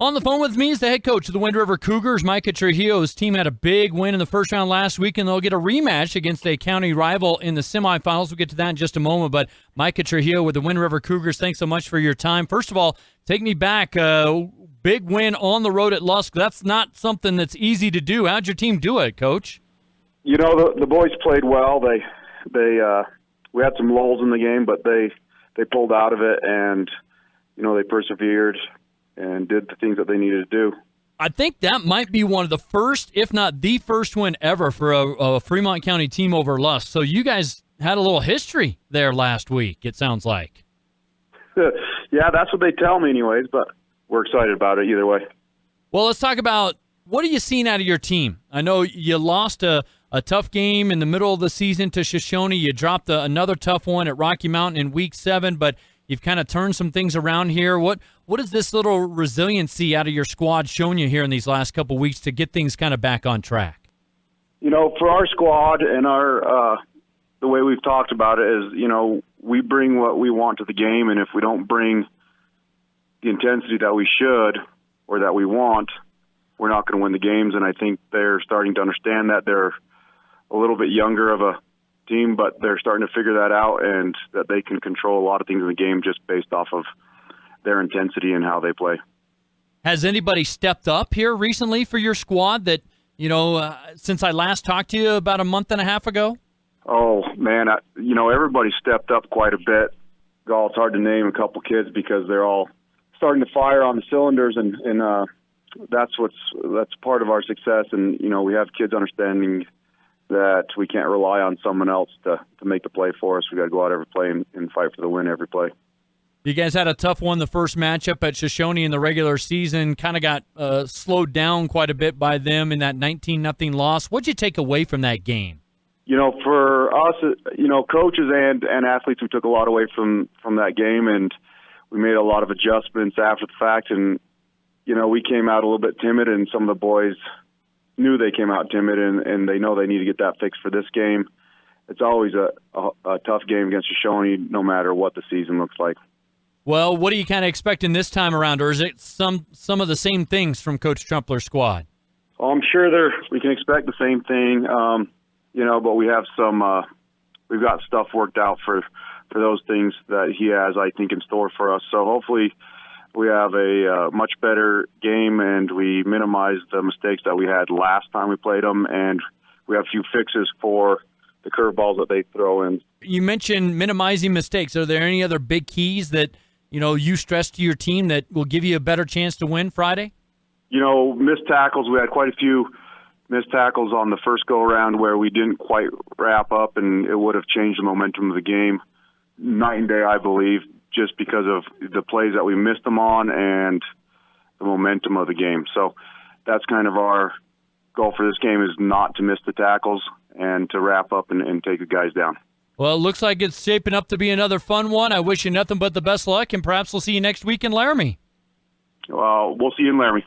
On the phone with me is the head coach of the Wind River Cougars, Mykah Trujillo. His team had a big win in the first round last week, and they'll get a rematch against a county rival in the semifinals. We'll get to that in just a moment, but Mykah Trujillo with the Wind River Cougars, thanks so much for your time. First of all, take me back. Big win on the road at Lusk. That's not something that's easy to do. How'd your team do it, Coach? You know, the boys played well. We had some lulls in the game, but they pulled out of it, and, you know, they persevered and did the things that they needed to do. I think that might be one of the first, if not the first win ever for a Fremont County team over Lusk. So you guys had a little history there last week, it sounds like. Yeah, that's what they tell me anyways, but we're excited about it either way. Well, let's talk about what are you seeing out of your team? I know you lost a tough game in the middle of the season to Shoshoni. You dropped another tough one at Rocky Mountain in Week 7, but you've kind of turned some things around here. What has this little resiliency out of your squad shown you here in these last couple of weeks to get things kind of back on track? You know, for our squad and our the way we've talked about it is, you know, we bring what we want to the game, and if we don't bring the intensity that we should or that we want, we're not going to win the games. And I think they're starting to understand that. They're a little bit younger of a team, but they're starting to figure that out, and that they can control a lot of things in the game just based off of their intensity and how they play. Has anybody stepped up here recently for your squad that, you know, since I last talked to you about a month and a half ago? Oh, man, you know, everybody stepped up quite a bit. It's hard to name a couple kids because they're all starting to fire on the cylinders, and that's part of our success. And, you know, we have kids understanding that we can't rely on someone else to make the play for us. We got to go out every play and fight for the win every play. You guys had a tough one the first matchup at Shoshoni in the regular season. Kind of got slowed down quite a bit by them in that 19-0 loss. What'd you take away from that game? You know, for us, you know, coaches and athletes, we took a lot away from that game, and we made a lot of adjustments after the fact. And, you know, we came out a little bit timid, and some of the boys knew they came out timid, and they know they need to get that fixed for this game. It's always a tough game against Shoshoni, no matter what the season looks like. Well, what are you kind of expecting this time around, or is it some of the same things from Coach Trumpler's squad? Well, I'm sure we can expect the same thing, you know, but we have we've got stuff worked out for those things that he has, I think, in store for us. So hopefully we have a much better game, and we minimize the mistakes that we had last time we played them, and we have a few fixes for the curveballs that they throw in. You mentioned minimizing mistakes. Are there any other big keys that, you know, you stress to your team that will give you a better chance to win Friday? You know, missed tackles. We had quite a few missed tackles on the first go-around where we didn't quite wrap up, and it would have changed the momentum of the game night and day, I believe, just because of the plays that we missed them on and the momentum of the game. So that's kind of our goal for this game, is not to miss the tackles and to wrap up and take the guys down. Well, it looks like it's shaping up to be another fun one. I wish you nothing but the best luck, and perhaps we'll see you next week in Laramie. Well, we'll see you in Laramie.